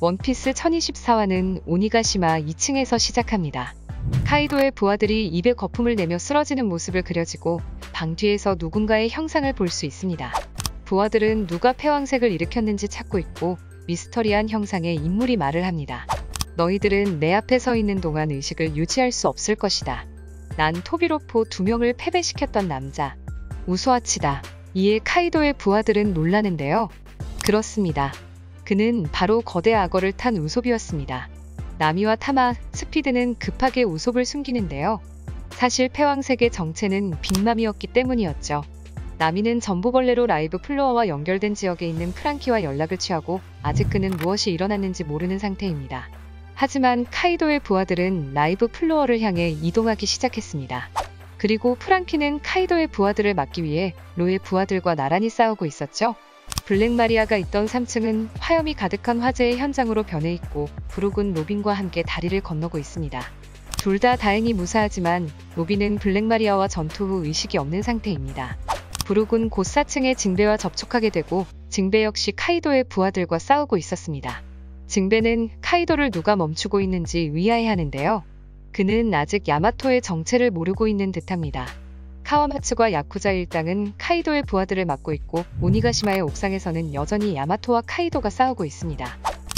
원피스 1024화는 오니가시마 2층에서 시작합니다. 카이도의 부하들이 입에 거품을 내며 쓰러지는 모습을 그려지고 방 뒤에서 누군가의 형상을 볼 수 있습니다. 부하들은 누가 패왕색을 일으켰는지 찾고 있고 미스터리한 형상의 인물이 말을 합니다. 너희들은 내 앞에 서 있는 동안 의식을 유지할 수 없을 것이다. 난 토비로포 2명을 패배시켰던 남자 우소아치다. 이에 카이도의 부하들은 놀라는데요. 그렇습니다. 그는 바로 거대 악어를 탄 우솝이었습니다. 나미와 타마, 스피드는 급하게 우솝을 숨기는데요. 사실 패왕색의 정체는 빅맘이었기 때문이었죠. 나미는 전보벌레로 라이브 플로어와 연결된 지역에 있는 프랑키와 연락을 취하고 아직 그는 무엇이 일어났는지 모르는 상태입니다. 하지만 카이도의 부하들은 라이브 플로어를 향해 이동하기 시작했습니다. 그리고 프랑키는 카이도의 부하들을 막기 위해 로의 부하들과 나란히 싸우고 있었죠. 블랙마리아가 있던 3층은 화염이 가득한 화재의 현장으로 변해 있고 브룩은 로빈과 함께 다리를 건너고 있습니다. 둘 다 다행히 무사하지만 로빈은 블랙마리아와 전투 후 의식이 없는 상태입니다. 브룩은 곧 4층의 징베와 접촉하게 되고 징베 역시 카이도의 부하들과 싸우고 있었습니다. 징베는 카이도를 누가 멈추고 있는지 의아해하는데요. 그는 아직 야마토의 정체를 모르고 있는 듯합니다. 카와마츠과 야쿠자 일당은 카이도의 부하들을 막고 있고 오니가시마의 옥상에서는 여전히 야마토와 카이도가 싸우고 있습니다.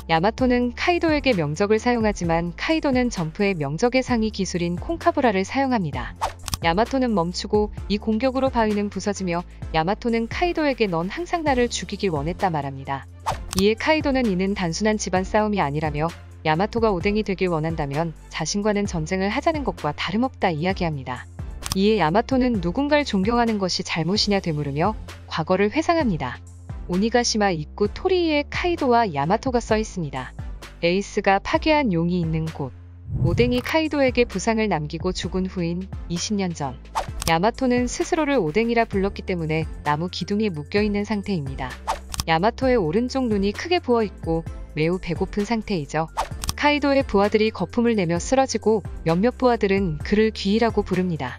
야마토는 카이도에게 명적을 사용하지만 카이도는 점프의 명적의 상위 기술인 콩카브라를 사용합니다. 야마토는 멈추고 이 공격으로 바위는 부서지며 야마토는 카이도에게 넌 항상 나를 죽이길 원했다 말합니다. 이에 카이도는 이는 단순한 집안 싸움이 아니라며 야마토가 오뎅이 되길 원한다면 자신과는 전쟁을 하자는 것과 다름없다 이야기합니다. 이에 야마토는 누군가를 존경하는 것이 잘못이냐 되물으며 과거를 회상합니다. 오니가시마 입구 토리이에 카이도와 야마토가 써 있습니다. 에이스가 파괴한 용이 있는 곳. 오뎅이 카이도에게 부상을 남기고 죽은 후인 20년 전. 야마토는 스스로를 오뎅이라 불렀기 때문에 나무 기둥에 묶여있는 상태입니다. 야마토의 오른쪽 눈이 크게 부어있고 매우 배고픈 상태이죠. 카이도의 부하들이 거품을 내며 쓰러지고 몇몇 부하들은 그를 귀이라고 부릅니다.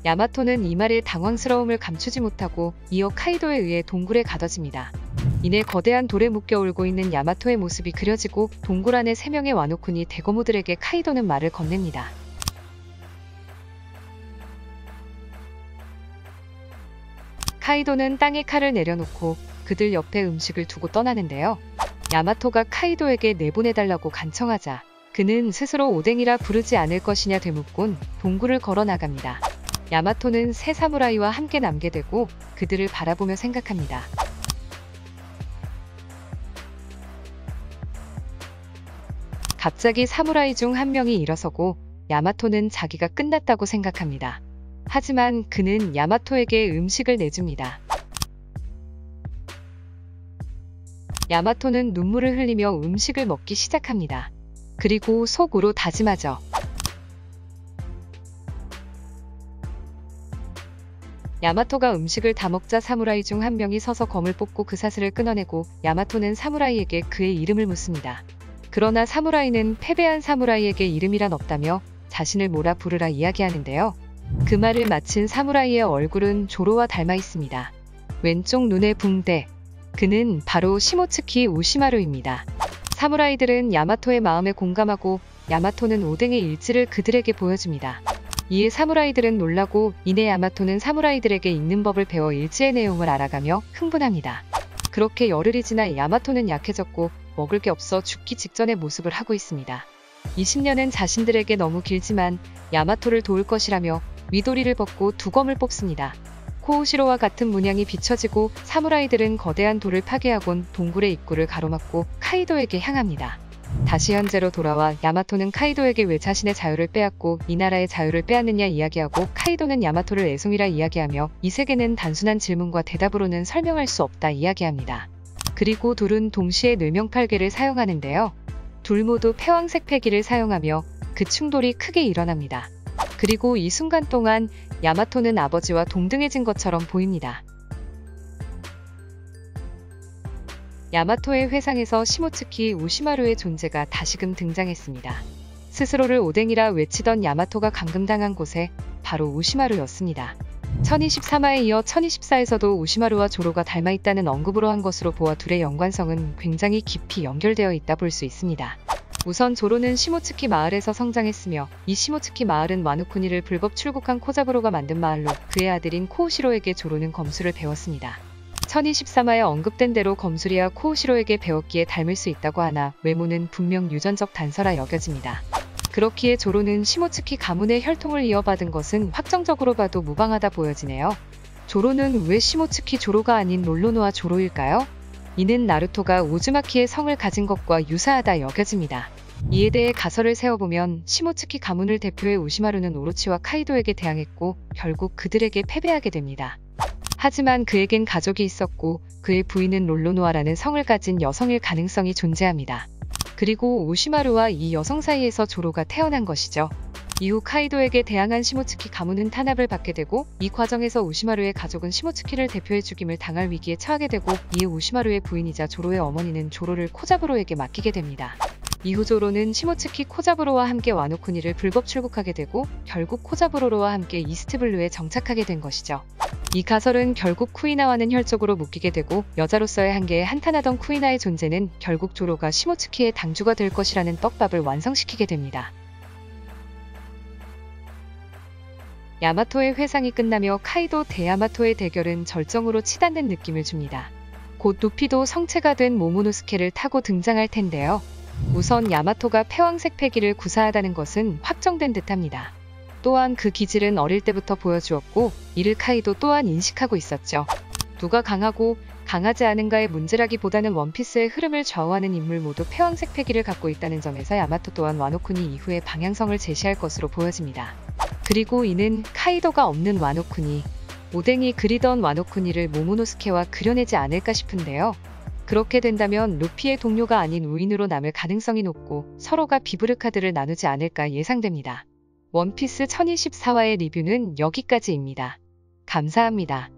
야마토는 이 말에 당황스러움을 감추지 못하고 이어 카이도에 의해 동굴에 가둬집니다. 이내 거대한 돌에 묶여 울고 있는 야마토의 모습이 그려지고 동굴 안에 3명의 와노쿤이 대거모들에게 카이도는 말을 건넵니다. 카이도는 땅에 칼을 내려놓고 그들 옆에 음식을 두고 떠나는데요. 야마토가 카이도에게 내보내달라고 간청하자 그는 스스로 오뎅이라 부르지 않을 것이냐 되묻곤 동굴을 걸어 나갑니다. 야마토는 새 사무라이와 함께 남게 되고 그들을 바라보며 생각합니다. 갑자기 사무라이 중 한 명이 일어서고 야마토는 자기가 끝났다고 생각합니다. 하지만 그는 야마토에게 음식을 내줍니다. 야마토는 눈물을 흘리며 음식을 먹기 시작합니다. 그리고 속으로 다짐하죠. 야마토가 음식을 다 먹자 사무라이 중 한 명이 서서 검을 뽑고 그 사슬을 끊어내고 야마토는 사무라이에게 그의 이름을 묻습니다. 그러나 사무라이는 패배한 사무라이에게 이름이란 없다며 자신을 뭐라 부르라 이야기하는데요. 그 말을 마친 사무라이의 얼굴은 조로와 닮아 있습니다. 왼쪽 눈에 붕대. 그는 바로 시모츠키 우시마루입니다. 사무라이들은 야마토의 마음에 공감하고 야마토는 오뎅의 일지를 그들에게 보여줍니다. 이에 사무라이들은 놀라고 이내 야마토는 사무라이들에게 읽는 법을 배워 일지의 내용을 알아가며 흥분합니다. 그렇게 열흘이 지나 야마토는 약해졌고 먹을 게 없어 죽기 직전의 모습을 하고 있습니다. 20년은 자신들에게 너무 길지만 야마토를 도울 것이라며 위도리를 벗고 두 검을 뽑습니다. 코우시로와 같은 문양이 비춰지고 사무라이들은 거대한 돌을 파괴하곤 동굴의 입구를 가로막고 카이도에게 향합니다. 다시 현재로 돌아와 야마토는 카이도에게 왜 자신의 자유를 빼앗고 이 나라의 자유를 빼앗느냐 이야기하고 카이도는 야마토를 애송이라 이야기하며 이 세계는 단순한 질문과 대답으로는 설명할 수 없다 이야기합니다. 그리고 둘은 동시에 뇌명팔개를 사용하는데요. 둘 모두 패왕색 패기를 사용하며 그 충돌이 크게 일어납니다. 그리고 이 순간 동안 야마토는 아버지와 동등해진 것처럼 보입니다. 야마토의 회상에서 시모츠키 우시마루의 존재가 다시금 등장했습니다. 스스로를 오뎅이라 외치던 야마토가 감금당한 곳에 바로 우시마루였습니다. 1023화에 이어 1024에서도 오시마루와 조로가 닮아있다는 언급으로 한 것으로 보아 둘의 연관성은 굉장히 깊이 연결되어 있다 볼 수 있습니다. 우선 조로는 시모츠키 마을에서 성장했으며 이 시모츠키 마을은 와노쿠니를 불법 출국한 코자부로가 만든 마을로 그의 아들인 코우시로에게 조로는 검술을 배웠습니다. 1023화에 언급된 대로 검술이야 코우시로에게 배웠기에 닮을 수 있다고 하나 외모는 분명 유전적 단서라 여겨집니다. 그렇기에 조로는 시모츠키 가문의 혈통을 이어받은 것은 확정적으로 봐도 무방하다 보여지네요. 조로는 왜 시모츠키 조로가 아닌 롤로노아 조로일까요? 이는 나루토가 우즈마키의 성을 가진 것과 유사하다 여겨집니다. 이에 대해 가설을 세워보면 시모츠키 가문을 대표해 우시마루는 오로치와 카이도에게 대항했고 결국 그들에게 패배하게 됩니다. 하지만 그에겐 가족이 있었고 그의 부인은 롤로노아라는 성을 가진 여성일 가능성이 존재합니다. 그리고 우시마루와 이 여성 사이에서 조로가 태어난 것이죠. 이후 카이도에게 대항한 시모츠키 가문은 탄압을 받게 되고 이 과정에서 우시마루의 가족은 시모츠키를 대표해 죽임을 당할 위기에 처하게 되고 이에 우시마루의 부인이자 조로의 어머니는 조로를 코자부로에게 맡기게 됩니다. 이후 조로는 시모츠키 코자부로와 함께 와노쿠니를 불법 출국하게 되고 결국 코자부로와 함께 이스트블루에 정착하게 된 것이죠. 이 가설은 결국 쿠이나와는 혈족으로 묶이게 되고 여자로서의 한계에 한탄하던 쿠이나의 존재는 결국 조로가 시모츠키의 당주가 될 것이라는 떡밥을 완성시키게 됩니다. 야마토의 회상이 끝나며 카이도 대야마토의 대결은 절정으로 치닫는 느낌을 줍니다. 곧 루피도 성체가 된 모모노스케를 타고 등장할 텐데요. 우선 야마토가 패왕색 패기를 구사하다는 것은 확정된 듯합니다. 또한 그 기질은 어릴 때부터 보여주었고 이를 카이도 또한 인식하고 있었죠. 누가 강하고 강하지 않은가의 문제라기보다는 원피스의 흐름을 좌우하는 인물 모두 패왕색 패기를 갖고 있다는 점에서 야마토 또한 와노쿠니 이후의 방향성을 제시할 것으로 보여집니다. 그리고 이는 카이도가 없는 와노쿠니, 오뎅이 그리던 와노쿠니를 모모노스케와 그려내지 않을까 싶은데요. 그렇게 된다면 루피의 동료가 아닌 우인으로 남을 가능성이 높고 서로가 비브르 카드를 나누지 않을까 예상됩니다. 원피스 1024화의 리뷰는 여기까지입니다. 감사합니다.